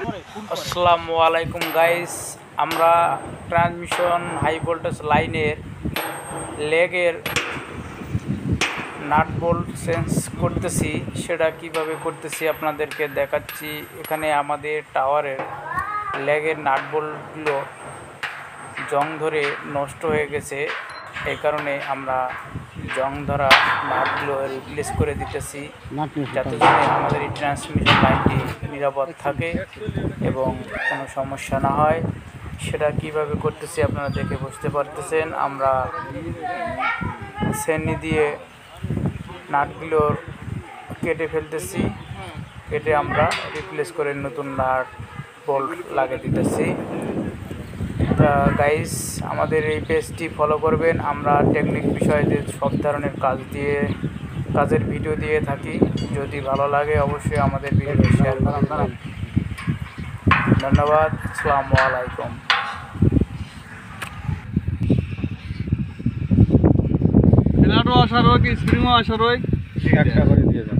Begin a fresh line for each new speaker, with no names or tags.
আসসালামু আলাইকুম গাইস, আমরা ট্রান্সমিশন হাই ভোল্টেজ লাইনের লেগের নাট বোল্ট চেঞ্জ করতেছি। সেটা কিভাবে করতেছি আপনাদেরকে দেখাচ্ছি। এখানে আমাদের টাওয়ারের লেগের নাট বোল্টগুলো জং ধরে নষ্ট হয়ে গেছে, এই কারণে আমরা জং ধরা নাটগুলো রিপ্লেস করে দিতেছি, যাতে করে আমাদের এই ট্রান্সমিশন লাইনটি নিরাপদ থাকে এবং কোনো সমস্যা না হয়। সেটা কিভাবে করতেছি আপনারা দেখে বুঝতে পারতেছেন। আমরা শ্রেণী দিয়ে নাটগুলো কেটে ফেলতেছি, কেটে আমরা রিপ্লেস করে নতুন নাট বোল্ট লাগিয়ে দিতেছি। তা গাইস, আমাদের এই পেজটি ফলো করবেন। আমরা টেকনিক বিষয়ে সব ধরনের কাজের ভিডিও দিয়ে থাকি। যদি ভালো লাগে অবশ্যই আমাদের ভিডিওটি শেয়ার করবেন। ধন্যবাদ। আসসালামু আলাইকুম।
আশা রোগ স্প্রিংও আশা রোগ একটা করে দিয়ে দেন।